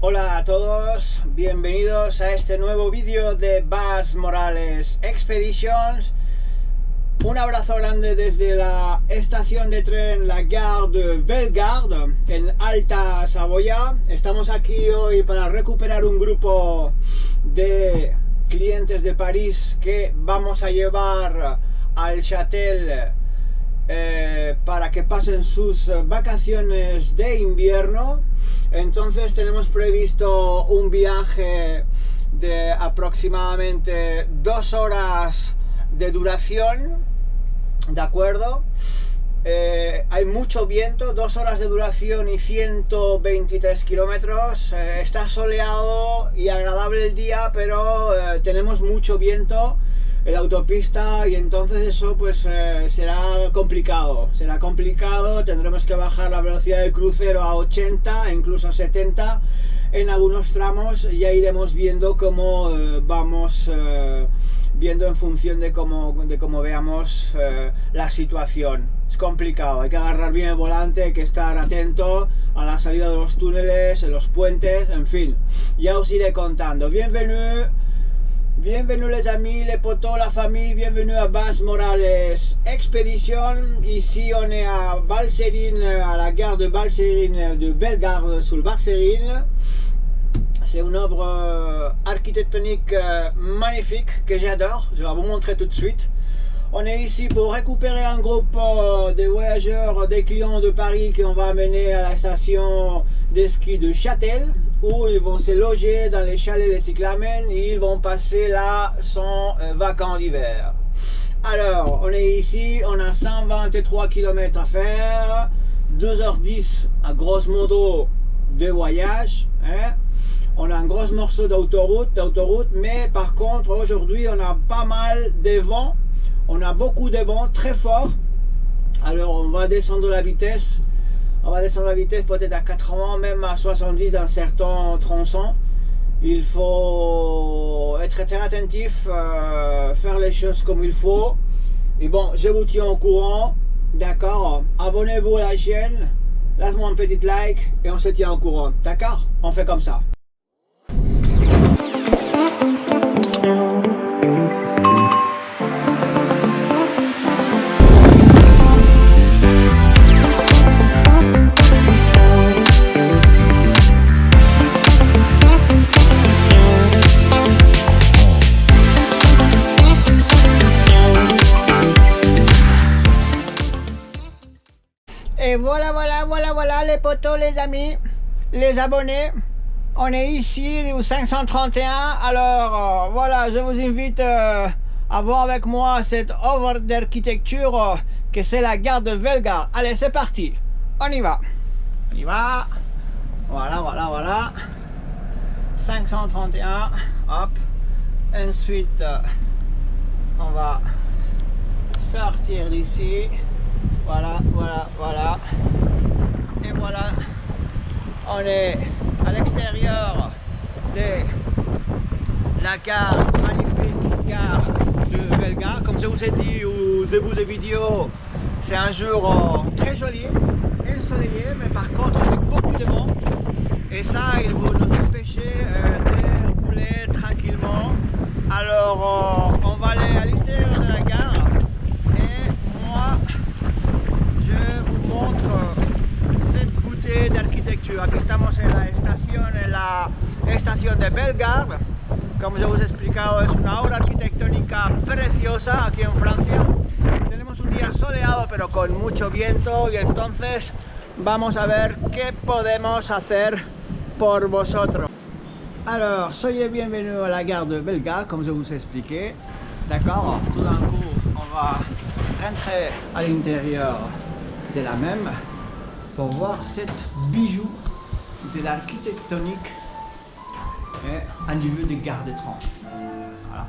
Hola a todos, bienvenidos a este nuevo vídeo de Bas Morales Expeditions. Un abrazo grande desde la estación de tren, la gare de Bellegarde, en Alta Saboya. Estamos aquí hoy para recuperar un grupo de clientes de París que vamos a llevar al Châtel para que pasen sus vacaciones de invierno. Entonces tenemos previsto un viaje de aproximadamente 2 horas de duración, ¿de acuerdo? Hay mucho viento, 2 horas de duración y 123 kilómetros. Está soleado y agradable el día, pero tenemos mucho viento en la autopista y entonces eso pues será complicado, tendremos que bajar la velocidad del crucero a 80 e incluso a 70 en algunos tramos. Ya iremos viendo cómo vamos viendo en función de cómo veamos la situación. Es complicado, hay que agarrar bien el volante, hay que estar atento a la salida de los túneles, en los puentes, en fin, ya os iré contando. Bienvenue les amis, les potos, la famille, bienvenue à Bas Morales Expedition. Ici on est à Valserine, à la gare de Valserine, de Bellegarde sur le Valserine. C'est une œuvre architectonique magnifique que j'adore, je vais vous montrer tout de suite. On est ici pour récupérer un groupe de voyageurs, des clients de Paris qu'on va amener à la station de ski de Châtel, où ils vont se loger dans les chalets de cyclamen et ils vont passer là son vacances d'hiver. Alors, on est ici, on a 123 km à faire, 2h10 à grosso modo de voyage, hein. On a un gros morceau d'autoroute, mais par contre aujourd'hui on a pas mal de vent. On a beaucoup de vent très fort, alors on va descendre la vitesse. On va descendre la vitesse peut-être à 80, même à 70 dans certains tronçons. Il faut être très attentif, faire les choses comme il faut. Et bon, je vous tiens au courant, d'accord? Abonnez-vous à la chaîne, laisse-moi un petit like et on se tient au courant, d'accord? On fait comme ça. Et voilà les potos, les amis, les abonnés. On est ici au 531. Alors voilà, je vous invite à voir avec moi cette œuvre d'architecture que c'est la gare de Bellegarde. Allez, c'est parti, on y va. Voilà. 531, hop. Ensuite, on va sortir d'ici. Voilà. Et voilà, on est à l'extérieur de la gare, magnifique gare de Bellegarde. Comme je vous ai dit au début de vidéo, c'est un jour très joli, ensoleillé, mais par contre avec beaucoup de vent. Et ça, il va nous empêcher de rouler tranquillement. Alors, on va aller à l'intérieur de la gare. Moi, je vous montre cette beauté d'architecture. Aquí estamos en la estación de Bellegarde. Como ya os he explicado, es una obra arquitectónica preciosa aquí en Francia. Tenemos un día soleado pero con mucho viento y entonces vamos a ver qué podemos hacer por vosotros. Alors, soyez bienvenus à la gare de Bellegarde, comme je vous ai expliqué. D'accord, tout d'un coup, on va rentrer à l'intérieur de la même pour voir cette bijou de l'architectonique à niveau de gare de train. Voilà.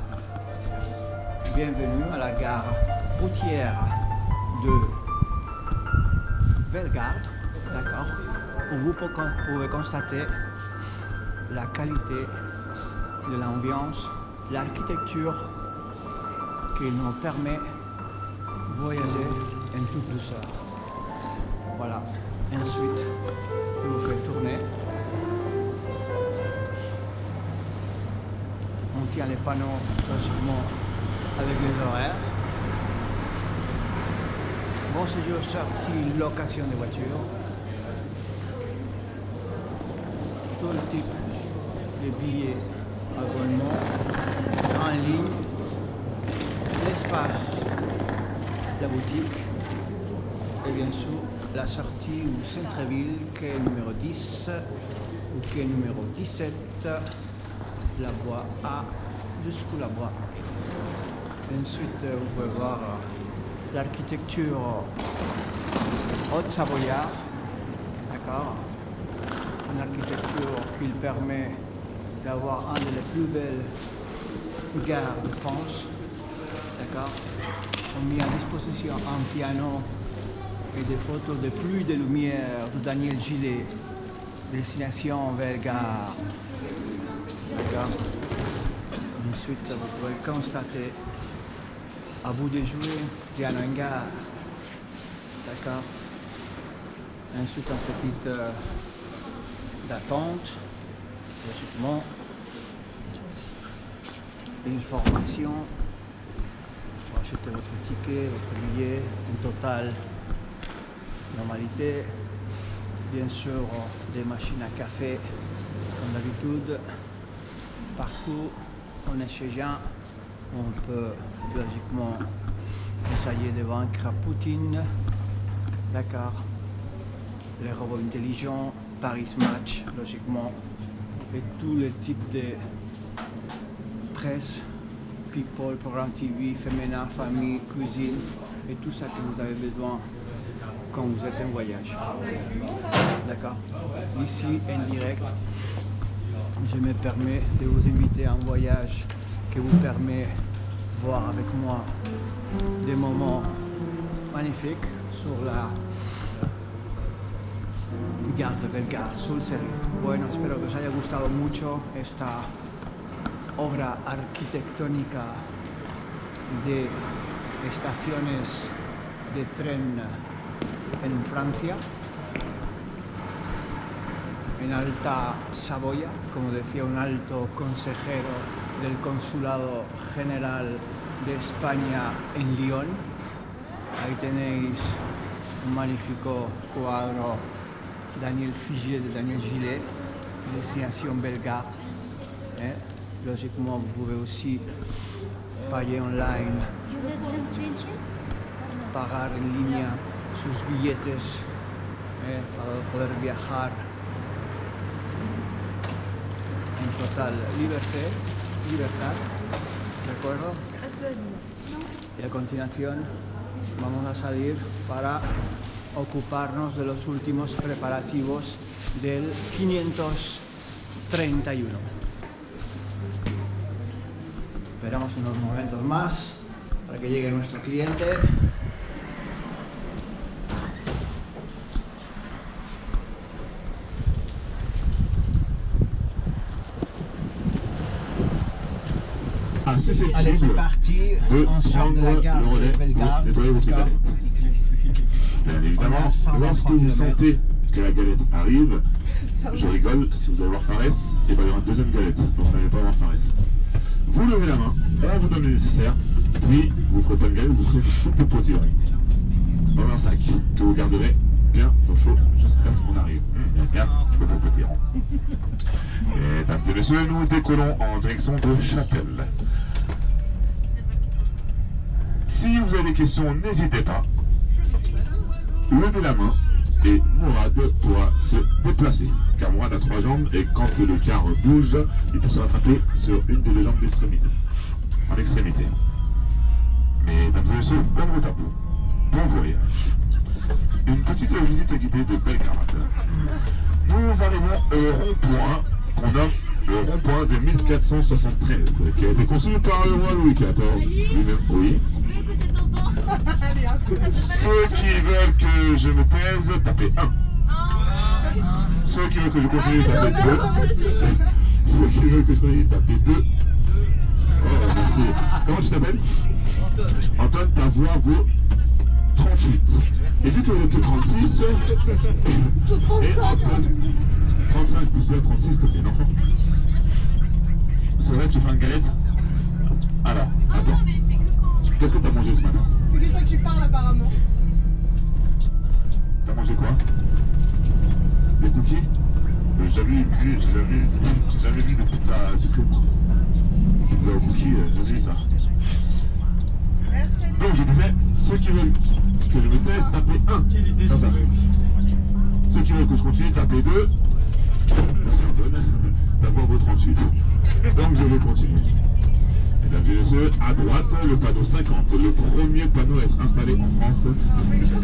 Bienvenue à la gare routière de Bellegarde, d'accord, où vous pouvez constater la qualité de l'ambiance, l'architecture qui nous permet de voyager en toute douceur. Voilà, ensuite je vous fais tourner tient les panneaux logiquement avec les horaires. Bon séjour sortie location de voitures. Tout le type de billets abonnement en ligne. L'espace, la boutique et bien sûr la sortie au centre-ville qui est numéro 10 ou qui est numéro 17, la voie A jusqu'à la voie A. Ensuite vous pouvez voir l'architecture haute-savoyard, d'accord, une architecture qui permet d'avoir une des plus belles gares de France. D'accord. On a mis à disposition un piano et des photos de pluie de lumière de Daniel Gillet, destination Bellegarde. D'accord. Ensuite, vous pouvez constater, à bout de jouer, piano en gare. D'accord. Ensuite, une petite d'attente, logiquement. Information. Acheter votre ticket, votre billet, en total normalité. Bien sûr, des machines à café, comme d'habitude. Partout, on est chez Jean. On peut logiquement essayer de vaincre Poutine. D'accord. Les robots intelligents, Paris Match, logiquement. Et tous les types de presse. People, programme TV, féminin, famille, cuisine et tout ça que vous avez besoin quand vous êtes en voyage. D'accord. Ici, en direct, je me permets de vous inviter à un voyage qui vous permet de voir avec moi des moments magnifiques sur la gare de Bellegarde, sul Serio. Bueno, espero que os haya gustado mucho esta obra arquitectónica de estaciones de tren en Francia, en Alta Saboya, como decía un alto consejero del Consulado General de España en Lyon. Ahí tenéis un magnífico cuadro Daniel Figé de Daniel Gillet, destination Bellegarde. Logiquement, vous pouvez aussi pagar online, pagar en línea sus billetes para poder viajar en total libertad, ¿de acuerdo? Y a continuación vamos a salir para ocuparnos de los últimos preparativos del 531. Esperamos unos momentos más para que llegue nuestro cliente. Allez, c'est parti. On sort de la gare de Bellegarde. Bien évidemment, lorsque vous sentez que la galette arrive, je rigole, si vous allez voir Fares, il va y avoir une deuxième galette, donc vous n'allez pas voir Fares. Vous levez la main, on vous donne le nécessaire, puis vous ferez pas une galette, vous ferez une soupe de potiron dans un sac que vous garderez bien au chaud jusqu'à ce qu'on arrive. Bien, c'est pour potiron. Mesdames et messieurs, nous décollons en direction de Châtel. Si vous avez des questions, n'hésitez pas. Levez la main et Mourad pourra se déplacer. Car Mourad a 3 jambes et quand le car bouge, il peut se rattraper sur une des 2 jambes d'extrémité. En extrémité. Mesdames et messieurs, bonne route à vous. Bon voyage. Une petite visite guidée de Bellegarde. Nous arrivons au rond-point qu'on nomme le rond-point de 1473, qui a été conçu par le roi Louis XIV lui-même. Oui. Ceux qui veulent que je me taise, tapez 1. Ceux qui veulent que je continue, tapez 2. Ceux qui veulent que je continue, tapez 2. Oh, merci. Comment tu t'appelles? Antoine, ta voix vaut 38. Et vu que vous êtes que 36, et Antoine, 35 plus 2, 36, ça fait un enfant. C'est vrai tu fais une galette? Alors, attends. Qu'est-ce que t'as mangé ce matin? C'est lui toi qui parles apparemment. T'as mangé quoi? Des cookies? J'ai jamais vu de pizza sucrée. Pizza au cookie, j'ai jamais vu ça. Merci. Donc je disais, ceux qui veulent que je me taise, tapez 1. Quelle idée Comme ça. Ceux qui veulent que je continue, tapez 2. Merci Antoine. D'avoir vos 38. Donc je vais continuer. Mesdames et messieurs, à droite, le panneau 50. Le premier panneau à être installé en France. Ah, mais je peux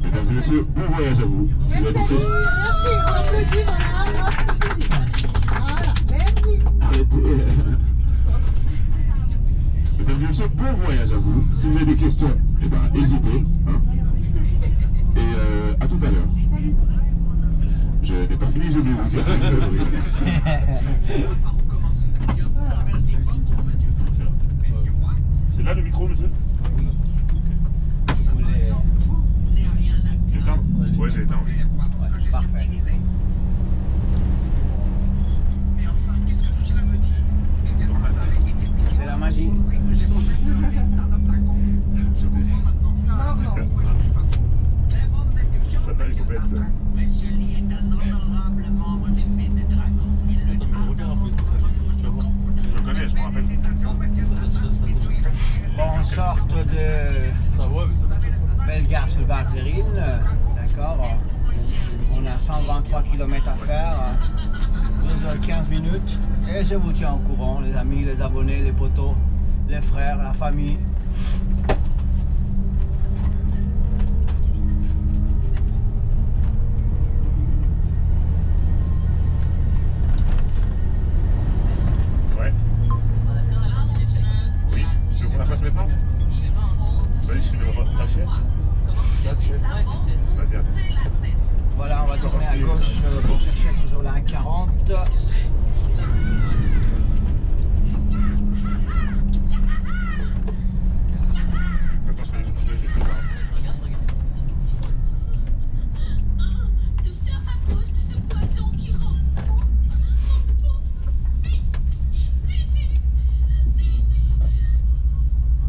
Mesdames et messieurs, bon voyage à vous. Si vous avez Merci, des- merci, on applaudit, voilà, on applaudit. Voilà, merci. Arrêtez. Mesdames et messieurs, bon voyage à vous. Si vous avez des questions, eh ben, hésitez. Hein. Et à tout à l'heure. Salut. Je n'ai pas fini, je vais vous dire. C'est là le micro, monsieur? Éteindre? Ouais, j'ai éteint. Parfait. C'est la magie. Non, non. Ça va, il faut pas être... Je connais, je me rappelle. Bon, on sort de Bellegarde-sur-Bargerine, d'accord. On a 123 km à faire, 2h15 minutes. Et je vous tiens au courant, les amis, les abonnés, les potos, les frères, la famille. Ouais. Oui, tu veux qu'on la fasse maintenant? Vas-y, je suis le ta chaise. Vas-y, attends. Voilà, on va tourner à gauche pour chercher toujours la 40. Attends, je fais les questions. Tout ça à cause de ce poisson qui rend fou.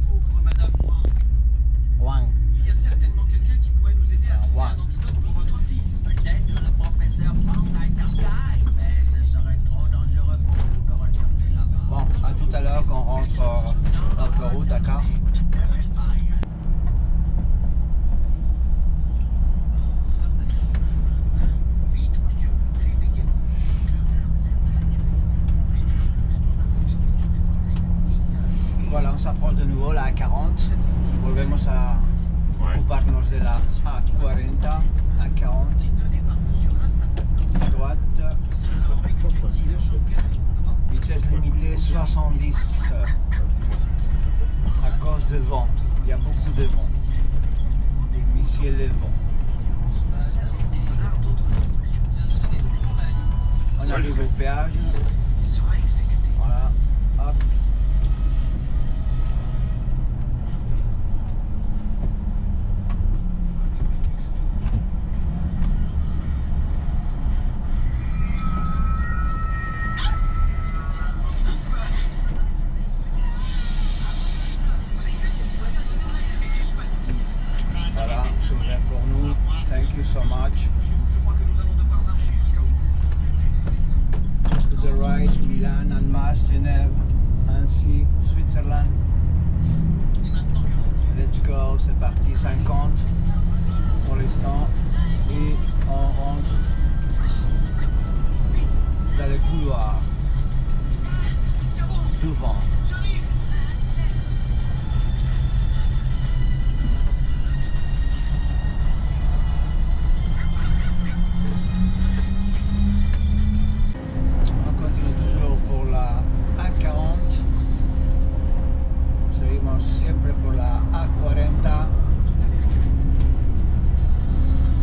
Pauvre Madame Wang, Wang. il y a certainement quelqu'un qui pourrait nous aider à trouver Wang. un antidote pour votre fils. Peut-être que le professeur Pang a été en taille, mais ce serait trop dangereux pour nous de retourner là-bas. Bon, à tout à l'heure quand on rentre l'autoroute, d'accord. Vite, monsieur, réveillez-vous. Voilà, on s'approche de nouveau la 40. Volvemos a Ouais. ocuparnos de la A40, A40, Donné par monsieur Rasta. à droite, Alors, avec le petit Shanghai. vitesse limitée 70 à cause de vent. Il y a beaucoup de vent. Ici, il est vent. On arrive au péage. Il sera exécuté. Voilà, hop. Voilà, c'est vrai pour nous. Thank you so much. Je crois que nous allons devoir marcher jusqu'à où? To the right, Milan, Annemasse, Genève, Annecy, Switzerland. Let's go, c'est parti, 50 pour l'instant. Et on rentre dans les couloirs du vent. On continue toujours pour la A40. Seguimos siempre por la A40.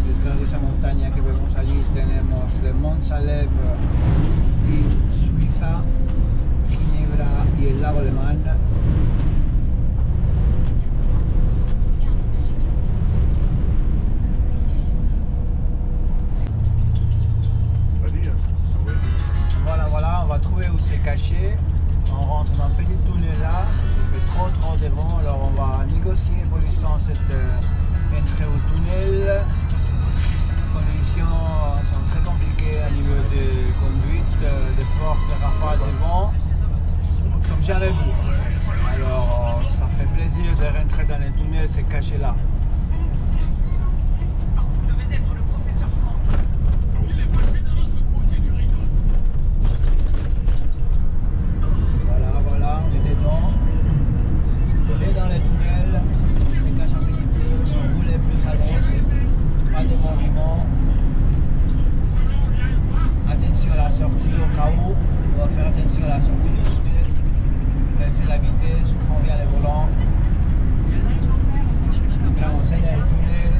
Detrás de esa montaña que vemos allí tenemos de Montsalve y Suiza, Ginebra y el lago alemán. Vas-y, ouais. Voilà, caché. On rentre dans un petit tunnel là, il fait trop de vent, alors on va négocier pour l'instant cette entrée au tunnel. Les conditions sont très compliquées à niveau de conduite, de fortes rafales de vent, comme jamais vu. Alors ça fait plaisir de rentrer dans le tunnel, se cacher là. Vous devez être le professeur Franck. Voilà, on est dedans. On est dans les tunnels, on se cache un petit peu, on roule plus à l'aise, pas de mouvement. Attention à la sortie au cas où, on va faire attention à la sortie du tunnel. Laissez la vitesse, prends bien les volants. Entramos en el túnel,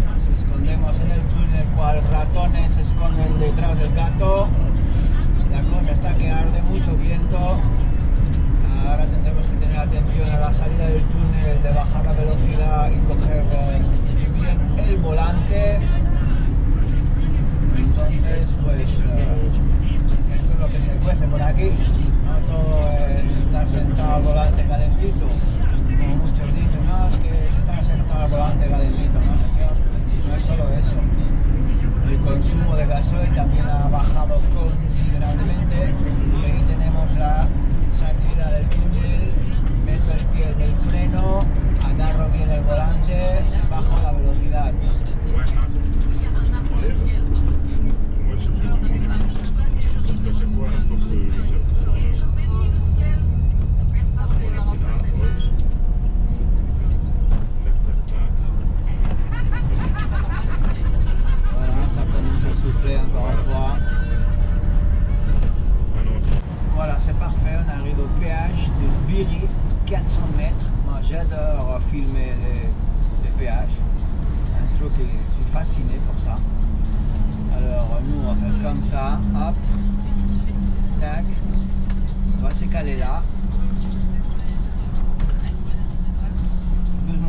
nos escondemos en el túnel cual ratones se esconden detrás del gato. La cosa está que arde mucho viento. Ahora tendremos que tener atención a la salida del túnel, de bajar la velocidad y coger bien el volante. Entonces, pues esto es lo que se cuece por aquí. No todo es estar sentado al volante calentito. Como muchos dicen, no, es que estar sentado al volante calentito. No, señor, no es solo eso. El consumo de gasoil también ha bajado considerablemente y ahí tenemos la salida del túnel. Meto el pie en el freno, agarro bien el volante, bajo la velocidad. Moi, je cherche tout mon niveau. Parce qu'à chaque fois, à force de faire Voilà, ça commence à souffler encore une fois. Voilà, c'est parfait, on arrive au péage de Biri, 400 mètres. Moi j'adore filmer les péages. Un truc que je suis fasciné pour ça. Alors nous on va faire comme ça, hop, tac, on va se caler là.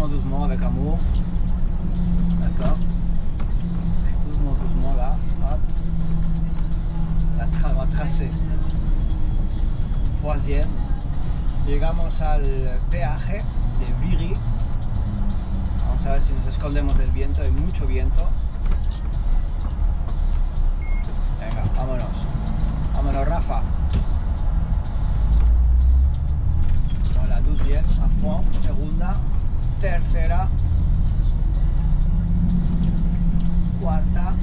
Doucement avec amour. D'accord. Doucement là, hop. On va tracer. Troisième. Llegamos al peaje de Biri. Vamos a ver si nos escondemos del viento, hay mucho viento. Venga, vámonos Rafa. Voilà, deuxième, à fond, segunda, tercera, cuarta.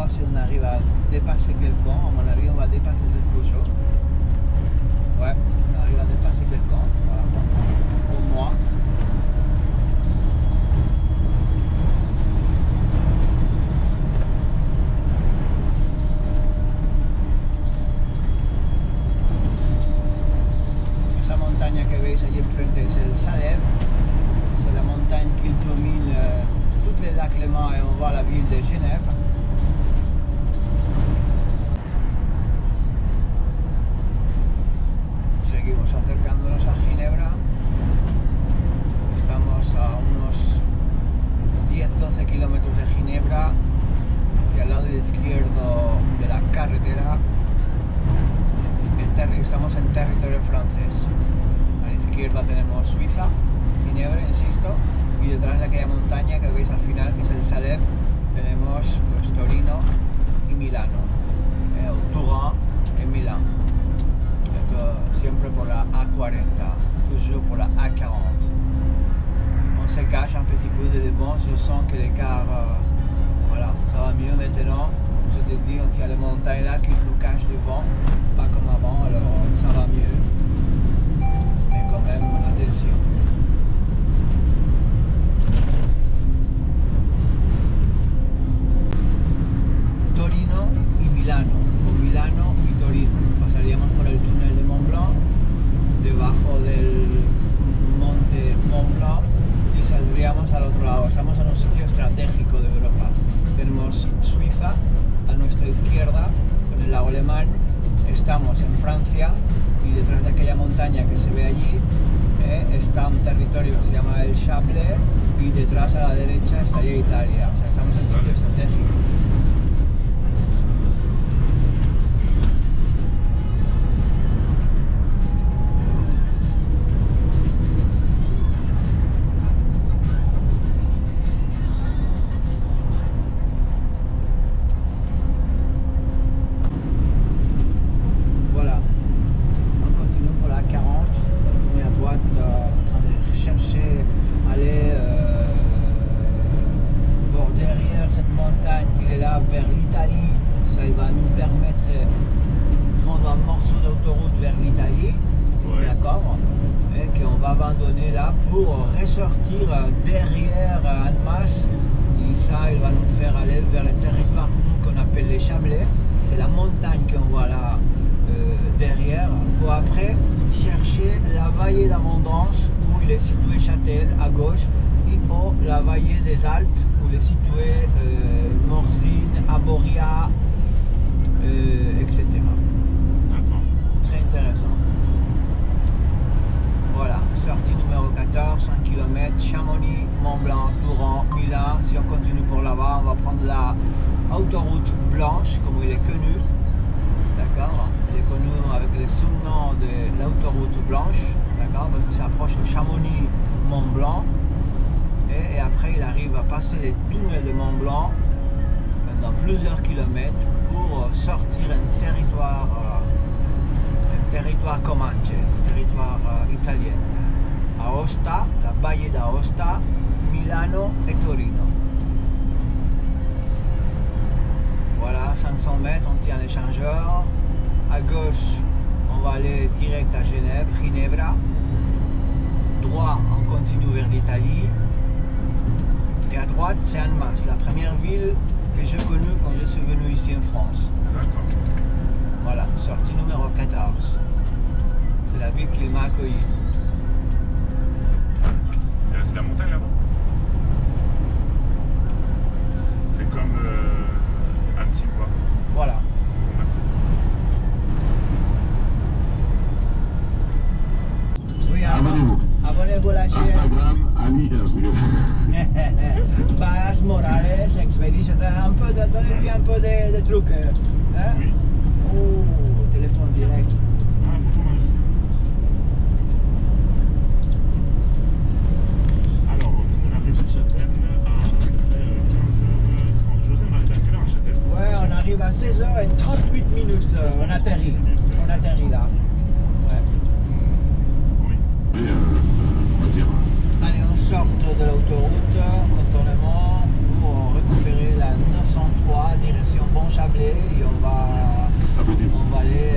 Si on arrive à dépasser quelqu'un, à mon avis on va dépasser cette Peugeot. Ouais, on arrive à dépasser quelqu'un, voilà, pour moi. Esa montaña que veis allí enfrente es el Salève, c'est la montagne qui domine toutes les lacs Léman et on voit la ville de Genève. Seguimos acercándonos a Ginebra, estamos a unos 10-12 kilómetros de Ginebra, hacia el lado izquierdo de la carretera. Estamos en territorio francés, a la izquierda tenemos Suiza, Ginebra, insisto, y detrás de aquella montaña que veis al final, que es el Salève, tenemos pues, Torino y Milano, Turin y Milán. Siempre por la A40, toujours pour la A40. On se cache un petit peu de devant, je sens que l'écart, voilà, ça va mieux maintenant. Je te dis, on tient les montagnes là qui nous cachent devant, pas comme avant, alors ça va mieux. Mais quand même, attention. Torino y Milano, o Milano y Torino. Pasaríamos por el túnel de Mont Blanc, debajo del monte Mont Blanc y saldríamos al otro lado. Estamos en un sitio estratégico de Europa. Tenemos Suiza a nuestra izquierda, con el lago Lemán. estamos en Francia y detrás de aquella montaña que se ve allí está un territorio que se llama el Chablais y detrás a la derecha estaría Italia. O sea, estamos en sitio estratégico. Vers l'Italie, ça il va nous permettre de prendre un morceau d'autoroute vers l'Italie, d'accord, et qu'on va abandonner là pour ressortir derrière Annemasse, et ça il va nous faire aller vers le territoire qu'on appelle les Chablais, c'est la montagne qu'on voit là derrière, pour après chercher la vallée d'Abondance où il est situé Châtel à gauche, et la vallée des Alpes où il est situé Morzine, Aboria, etc. Très intéressant. Voilà, sortie numéro 14, 100 km, Chamonix, Mont-Blanc, Touran, Milan. Si on continue pour là-bas, on va prendre la autoroute blanche, comme il est connu. D'accord, il est connu avec le sous-nom de l'autoroute blanche, d'accord, parce qu'il s'approche de Chamonix, Mont-Blanc. Et après il arrive à passer les tunnels de Mont Blanc pendant plusieurs kilomètres pour sortir un territoire comanche, un territoire italien. Aosta, la baie d'Aosta, Milano et Torino. Voilà, 500 mètres, on tient l'échangeur. À gauche, on va aller direct à Genève, Ginebra. Droit, on continue vers l'Italie. Et à droite, c'est Annemasse, la première ville que j'ai connue quand je suis venu ici en France. D'accord. Voilà, sortie numéro 14. C'est la ville qui m'a accueilli. C'est la montagne là-bas. C'est comme Annecy, quoi. Voilà. C'est comme Annecy. Oui, Abonnez-vous. Abonnez-vous à la chaîne. Instagram, Ali, Bas Morales Expedition. Donnez-lui un peu de trucs. Hein? Oui. Oh, téléphone direct. Ah, bonjour. Alors, nous on arrive sur Châtel à 15h30. José, on arrive à quelle heure à Châtel? Ouais, on arrive à 16h38 minutes. On atterrit. On atterrit là. Ouais. Oui. Et on va dire. Allez, on sort de l'autoroute, contournement, pour récupérer la 903 direction Bon-Chablais et on va aller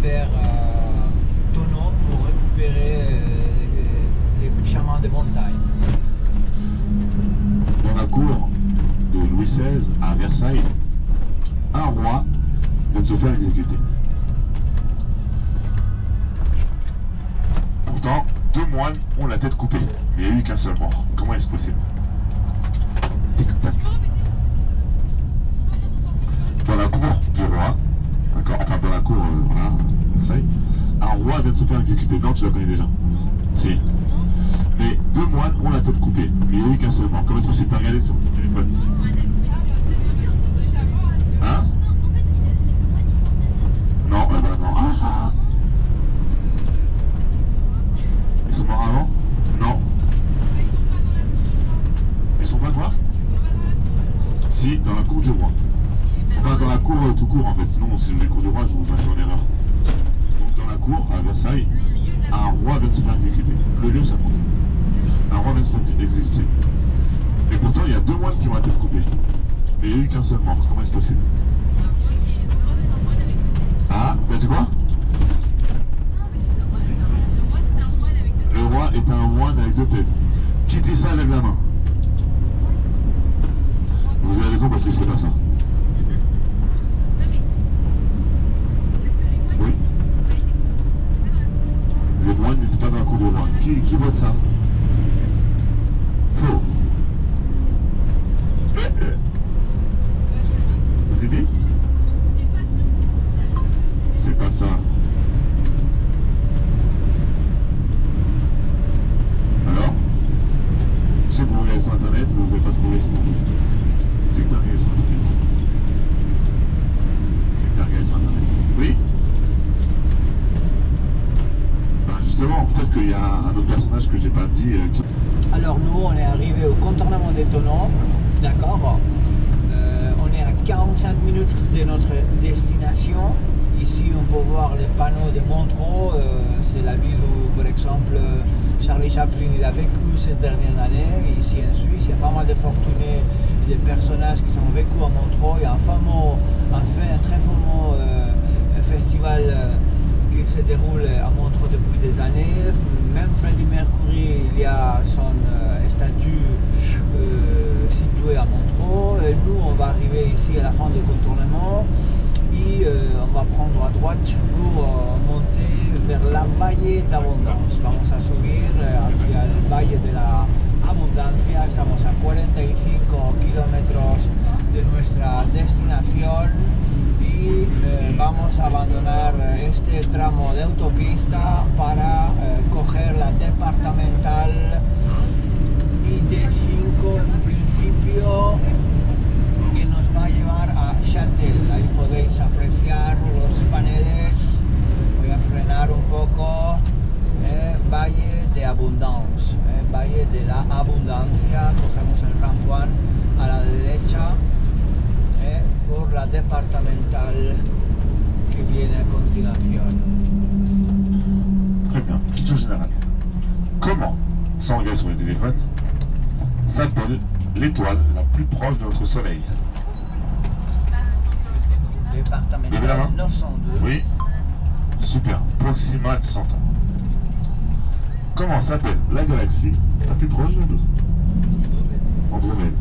vers Tonneau pour récupérer les chemins de montagne. Dans la cour de Louis XVI à Versailles, un roi vient de se faire exécuter. Pourtant, 2 moines ont la tête coupée, mais il n'y a eu qu'un seul mort. Comment est-ce possible? Dans la cour du roi, d'accord, enfin dans la cour, voilà, Versailles, un roi vient de se faire exécuter. Non, tu la connais déjà. Si. Mais 2 moines ont la tête coupée, mais il n'y a eu qu'un seul mort. Comment est-ce possible? T'as regardé sur ton téléphone? Hein? Non, bah non. Ah. Ils sont morts avant? Non. Ils sont pas quoi? Si, dans la cour du roi. Enfin, dans la cour tout court en fait. Sinon, si le cours du roi, je vous fais en erreur. Donc, dans la cour, à Versailles, un roi vient de se faire exécuter. Le lieu, ça compte. Un roi vient de se faire exécuter. Et pourtant, il y a 2 moines qui ont la tête coupée. Mais il n'y a eu qu'un seul mort. Comment est-ce possible? Ah, t'as dit quoi? Le roi est un moine avec 2 têtes. Qui dit ça, lève la main. Vous avez raison parce que c'est pas ça. Oui. Les moines n'étaient pas dans la cour du roi. Qui vote ça? Faux. Vous aidez? C'est qu'il y a un autre personnage que j'ai pas dit. Alors nous, on est arrivé au contournement des tonneaux, d'accord. On est à 45 minutes de notre destination. Ici, on peut voir les panneaux de Montreux. C'est la ville où, par exemple, Charlie Chaplin il a vécu ces dernières années. Ici en Suisse, il y a pas mal de fortunés et de personnages qui ont vécu à Montreux. Il y a un très fameux festival qui se déroule à Montreux depuis des années. Même Freddie Mercury, il y a son statue située à Montreux. Et nous, on va arriver ici à la fin du contournement. Et on va prendre à droite pour monter vers la Valle d'Abondance. Vamos a subir hacia el Valle de la Abundancia. Estamos a 45 kilómetros de nuestra destinación y vamos a abandonar este tramo de autopista para coger la departamental ID5 en principio, que nos va a llevar a Châtel. Ahí podéis apreciar los paneles. Voy a frenar un poco. Valle de Abundance, Valle de la Abundancia. Cogemos el rampuán a la derecha por la departamental que viene a continuación. Très bien, question générale. Comment, sans regarder sur le téléphone, s'appelle l'étoile la plus proche de notre soleil? Départemental Levez la main. 902. Oui. Super. Proxima Centaure. Comment s'appelle la galaxie la plus proche de nous? Andromède.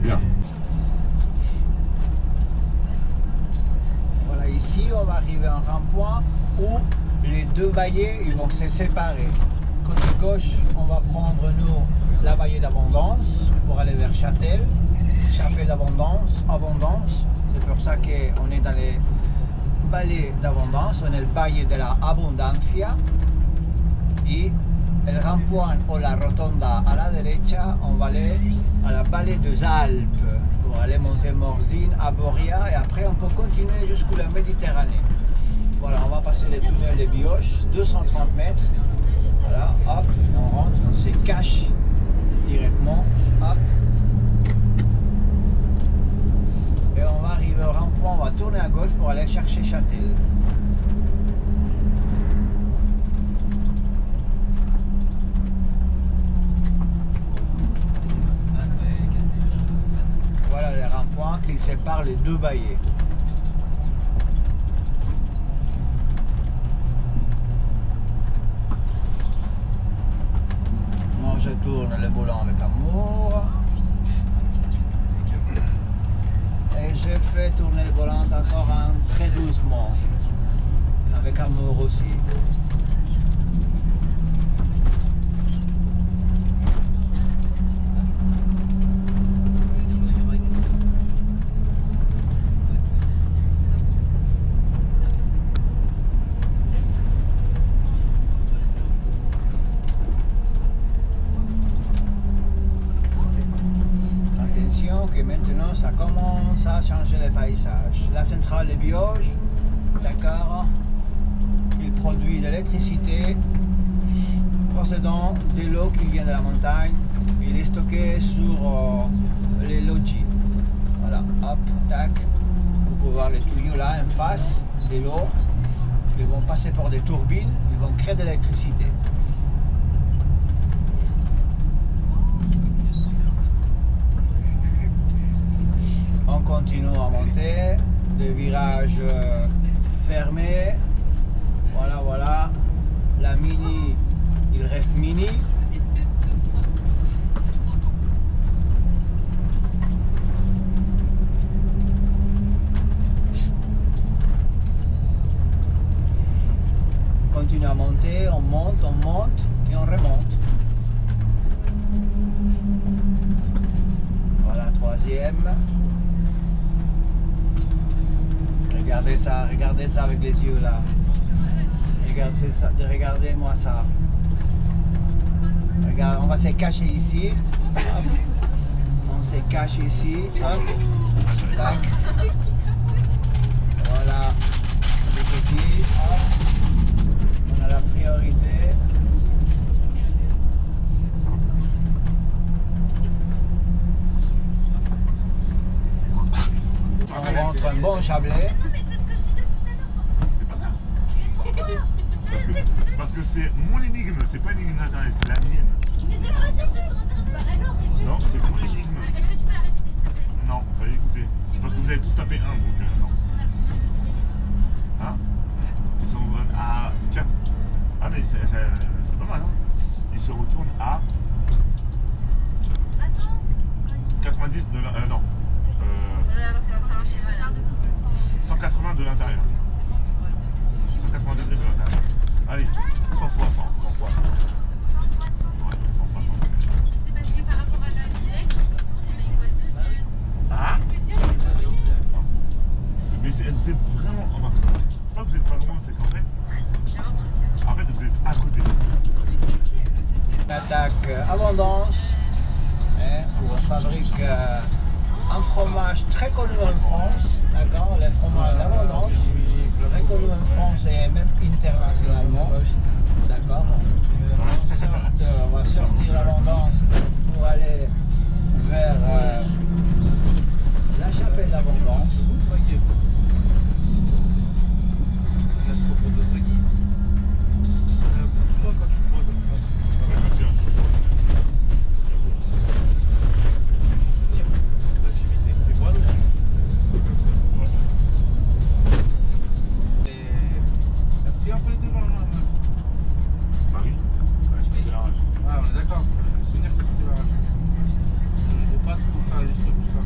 Bien. Voilà, ici on va arriver à un rond-point où les deux vallées ils vont se séparer. Côté gauche, on va prendre nous la Valle d'Abondance pour aller vers Châtel. Chapelle d'Abondance, Abondance. C'est pour ça qu'on est dans les vallées d'Abondance, on est le Valle de la Abundancia. Et el rond-point o la rotonda à la derecha, on va aller à la vallée des Alpes pour aller monter Morzine, à Boria et après on peut continuer jusqu'à la Méditerranée. Voilà, on va passer les tunnels de Bioche, 230 mètres. Voilà, hop, on rentre, on se cache directement, hop. Et on va arriver au rond-point, on va tourner à gauche pour aller chercher Châtel. Voilà les ronds-points qui séparent les deux vallées. Moi je tourne le volant avec amour. Et je fais tourner le volant encore très doucement. Avec amour aussi. Que maintenant ça commence à changer le paysage. La centrale de Bioche, d'accord, il produit de l'électricité procédant de l'eau qui vient de la montagne. Il est stocké sur les logis. Voilà, hop, tac. Vous pouvez voir les tuyaux là en face de l'eau. Ils vont passer par des turbines, ils vont créer de l'électricité. On continue à monter, des virages fermés. Voilà, voilà. La mini, il reste mini. On continue à monter, on monte et on remonte. Voilà, troisième. Regardez ça avec les yeux là. Regardez-moi ça. Regarde, on va se cacher ici. Hop. On se cache ici. Hop. Tac. Voilà. Les petits. Hop. On a la priorité. parce que c'est mon énigme, c'est pas une énigme d'internet, c'est la mienne. Mais je l'aurais cherché sur internet. Bah alors, Non, c'est mon énigme. est-ce que tu peux la répéter s'il te plaît? Non, fallait écouter. Parce que vous avez tous tapé 1, donc non. Hein? Ils sont à 4. Ah, mais c'est pas mal, hein? Ils se retournent à Attends. 90 de l'intérieur. Non. 180 de l'intérieur. 180 degrés de l'intérieur. Allez, 160. 160. Ouais, 160. C'est parce que par rapport à la directe, il faut le deuxième. Ah? Mais c'est vraiment. Enfin, c'est pas que vous êtes pas loin, c'est qu'en fait. En fait, vous êtes à côté. Attaque Abondance, où on fabrique un fromage très connu en France, d'accord, les fromages d'Abondance, très connu en France et même internationalement, d'accord. On va sortir l'Abondance pour aller vers la chapelle d'Abondance. Marie? Ouais, je fais la rage. Ah, on est d'accord, faut le souvenir que tu vas rager. Je ne veux pas trop faire des trucs comme ça.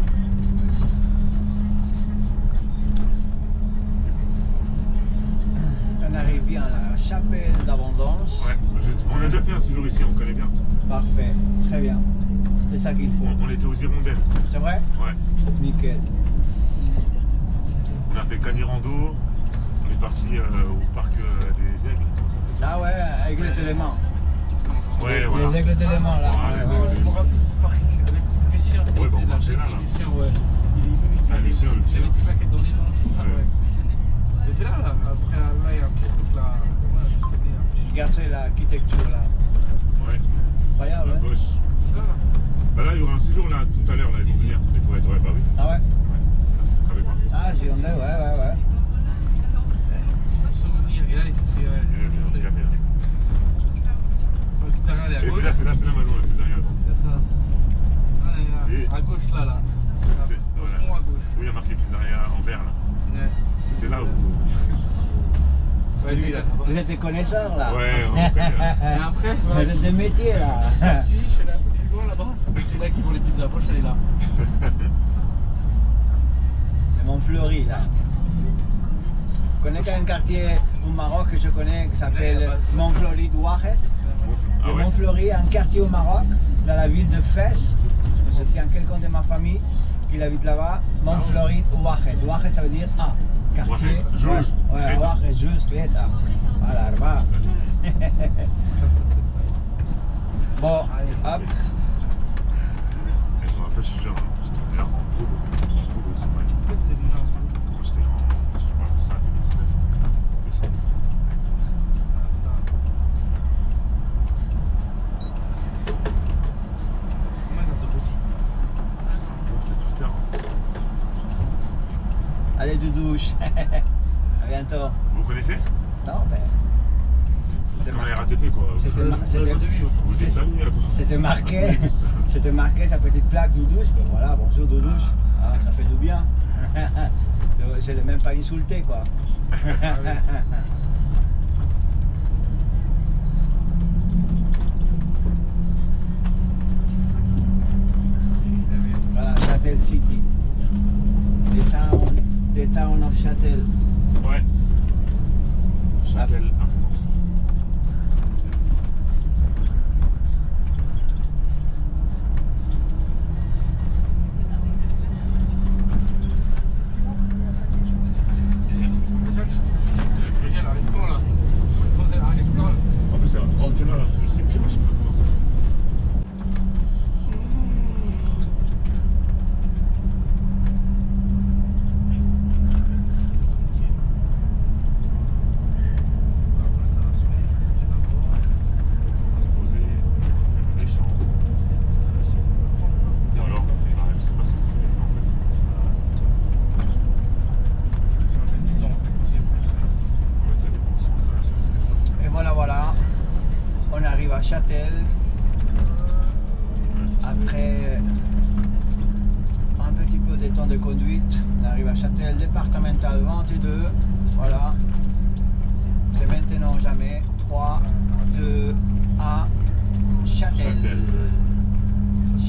On arrive bien à la chapelle d'Abondance. Ouais, on a déjà fait un séjour ici, on connaît bien. Parfait, très bien. C'est ça qu'il faut. On était aux Hirondelles. C'est vrai? Ouais. Nickel. On a fait Canirando. On est parti au parc des aigles. Comment ça s'appelle? Ah ouais, avec les éléments. Ouais, voilà. Les aigles d'éléments là. Ouais, Ouais, ouais. Je me rappelle ce parking avec Lucien. Ouais, bah, on marchait là. Lucien, ouais. Ah, Lucien, le petit, Il y là. avait des plaquettes dans les mains, tout ça, Ouais. ouais. Mais c'est là, là. Après, là, il y a un petit truc là. Ouais, ce côté, là. Regardez l'architecture là. Ouais. Incroyable, La hein? Bosch. C'est là, là. Bah là, il y aura un séjour là tout à l'heure, là, ils vont venir. Il faut être. Ouais, bah oui. Ah ouais? Ouais, c'est là. Vous savez pas. Ah, si on est, ouais. Souvenir, et là, c'est. Il est bien, il est bien. Si t'as regardé à Et puis gauche. là, c'est là maintenant, la pizzeria. Attends. À gauche, là, là. C'est- Au voilà. fond, à gauche. Où il y a marqué pizzeria en vert là. Ouais. C'était là où. Ouais, lui, là. Vous êtes des connaisseurs là? Ouais, on fait. Et après, Vous êtes des métiers là. sorti, je suis allé un peu plus loin là-bas. C'est là qu'ils font les pizzas. Moi, je suis allé là. C'est Montfleury là. Je connais un quartier au Maroc que je connais qui s'appelle Montfleury de Ouahet. Ah Et ouais. Montfleury, un quartier au Maroc, dans la ville de Fès. Je tiens quelqu'un de ma famille qui habite là-bas. Montfleury de Ouahet. Ouahet ça veut dire quartier. Ouahet, juste, Ouais, Creta. Ouahet, juste, Creta. Voilà, va. Bon, hop. Et on va pas se faire. Là, en polo. C'est pas En fait, c'est bizarre. quand j'étais en. Je te parle de ça, 2019. Décembre. Ah, ça. Combien d'heures de route? C'est un bon 7-8 heures. Allez, doudouche. À bientôt. Vous connaissez? Non, ben. C'est comme la RATP quoi. Vous êtes salués à tous. C'était marqué sa petite plaque doudouche. Ben voilà, bonjour doudouche. Ah, ça fait du bien. Je l'ai même pas insulté quoi. Voilà, Châtel City. The town of Châtel. Ouais. Châtel Armand. C'est ça que je viens, elle arrive quand là? Elle arrive quand là? En plus, c'est là, je sais plus, moi, je sais pas comment ça passe. Après, ça va souvent. Châtel. Après un petit peu de temps de conduite, on arrive à Châtel, départemental 22. Voilà. C'est maintenant ou jamais. 3, 2, 1. Châtel.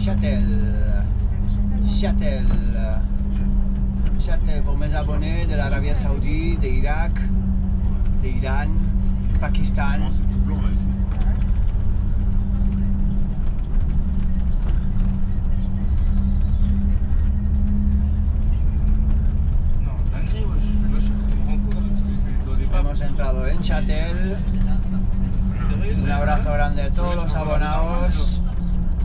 Châtel. Châtel. Châtel pour mes abonnés de l'Arabie Saoudite, de l'Irak, de l'Iran, Pakistan. Non, c'est tout blanc là ici. Non, dinguerie, wesh. Là, je comprends quoi parce que c'est dans des babes. Hemos entrado en Châtel. Sérieux, Un abrazo grande a todos los abonados.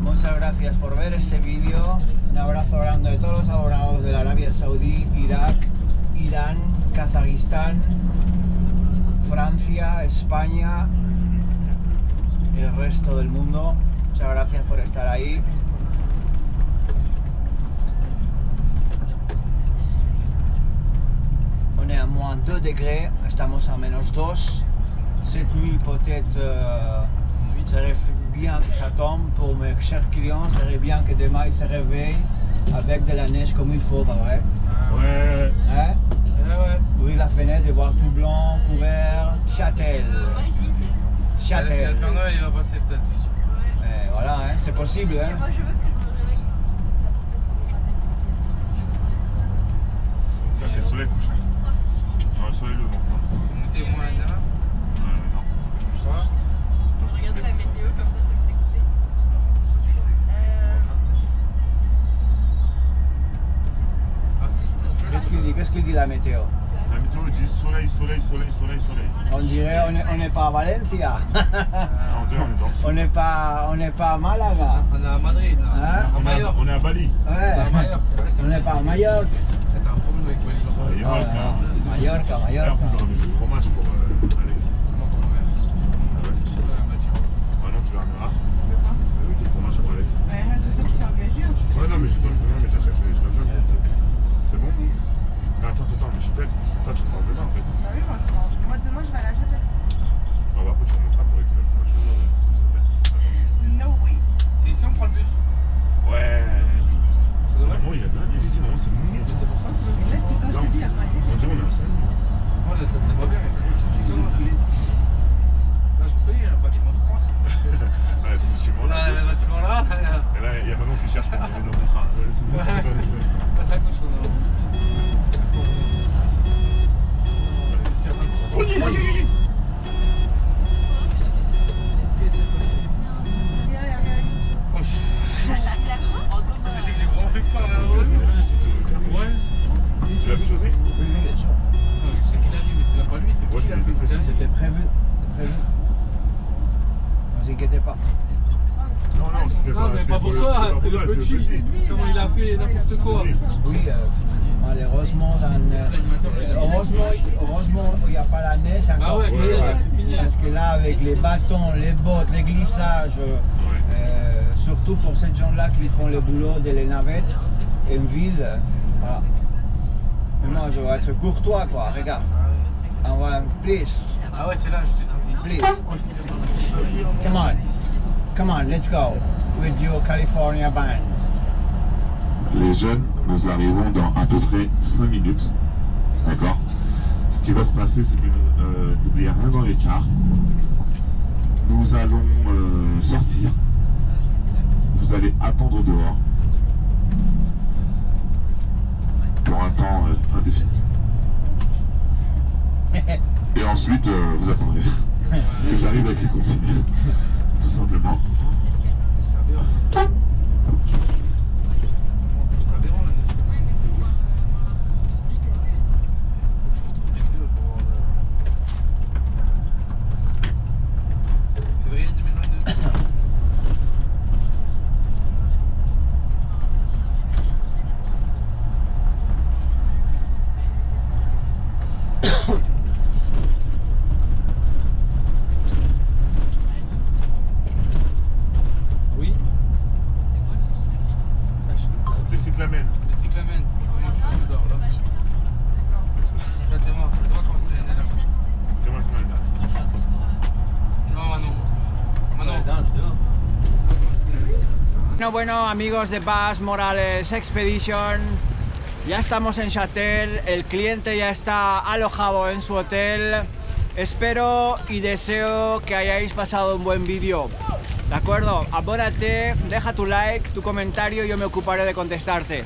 Muchas gracias por ver este vídeo. Un abrazo grande a todos los abonados de la Arabia Saudí, Irak, Irán, Kazajistán, Francia, España y el resto del mundo. Muchas gracias por estar ahí. On est à moins 2 degrés, estamos a menos 2. Cette nuit peut-être serait bien que ça tombe pour mes chers clients, serait bien que demain ils se réveillent avec de la neige comme il faut, pas vrai? Ouais. Hein? Ouais. Ouvrir la fenêtre et voir tout blanc, couvert, Châtel. Le Châtel. Père Noël, il va passer peut-être. Et voilà, hein, c'est possible. Hein? Ça, c'est le soleil couchant. Non, le soleil levant. Montez au moins la dernière. Non. Ça Regardez la météo, comme ça je vais l'écouter. Assiste. Qu'est-ce qu'il dit la météo? La météo dit soleil, soleil, soleil, soleil, soleil. On dirait on n'est pas à Valencia. On dirait on est dans le sud. on n'est pas à Malaga. On est à Madrid, là. Hein? À Majorque. On est à Bali. On est à Ouais. Majorque. On n'est pas à Majorque. T'as un problème avec Bali. Et Oh là Malka. là, Mallorca, Et Mallorca. après, je ramène du fromage pour Alex. Comment ton mère Ah ouais. Qui dans la voiture. Ah non, tu ramèneras. Du fromage pour Alex. Ouais, c'est toi qui t'es engagé. Hein. Ouais, non, mais je donne. Non, mais ça, je donne. C'est bon? Mais attends, mais je t'aide. Toi, tu prends demain en fait. Bah oui, moi demain je vais à la Châtel. Ah bah après, tu remonteras pour récupérer le fromage. S'il te plaît. Attends. No way. C'est ici, on prend le bus. Ouais. C'est vrai. Vraiment, il y a plein de ici, non, c'est mignon. Mais c'est pour ça. Là, quand je te dis, il n'y a pas de On dirait on est à Saint-Denis. Moi, là, ça te va bien. Tu comment là, je connais, le bâtiment 3. Ouais, ton bâtiment là. Là, le bâtiment là. Et là, il y a maman qui cherche pour le contrat. Pas très cool, ça. Tu l'as vu, José? Oui, bien sûr. C'est qu'il a dit, mais c'est pas lui, c'est Ouais, qui c'est l'a fait. lui. C'était prévu. Ne vous inquiétez pas. Non, c'était Non, mais pas pour toi, c'est le petit. Comment il a fait n'importe quoi. Oui, malheureusement, heureusement, il n'y a pas la neige encore. Ah ouais, plus, là, c'est fini. parce que là, avec les bâtons, les bottes, les glissages, surtout pour ces gens-là qui font le boulot de les navettes, en ville, voilà. Mais moi, je vais être courtois, quoi. Regarde. And voilà, please, Ah ouais, c'est là, je t'ai senti ici. please. Come on, let's go with your California band. Les jeunes, nous arrivons dans à peu près 5 minutes. D'accord? Ce qui va se passer, c'est que n'oubliez rien dans les cars. Nous allons sortir. Vous allez attendre dehors. Pour un temps indéfini. Et ensuite, vous attendrez. Que j'arrive avec les consignes. Tout simplement. C'est aberrant. C'est aberrant, là, n'est-ce pas? Faut que je retrouve des vidéos pour voir. Février 2022. Oui. Bueno, amigos de Bas Morales Expedition, ya estamos en Chatel, el cliente ya está alojado en su hotel. Espero y deseo que hayáis pasado un buen vídeo. ¿De acuerdo? Abónate, deja tu like, tu comentario, yo me ocuparé de contestarte.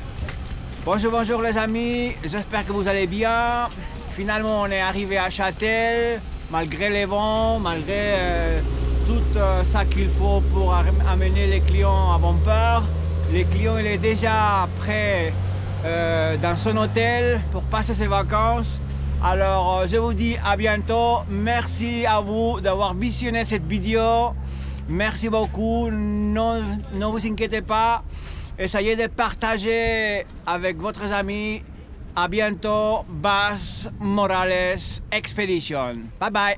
Bonjour les amis, j'espère que vous allez bien. Finalement on est arrivé à Chatel, malgré les vents, malgré tout ça qu'il faut pour amener les clients à bon port. Les clients il est déjà prêt dans son hôtel pour passer ses vacances. Alors je vous dis à bientôt, merci à vous d'avoir visionné cette vidéo, merci beaucoup, ne vous inquiétez pas, essayez de partager avec votre amis. À bientôt, Bas Morales Expedition, bye bye.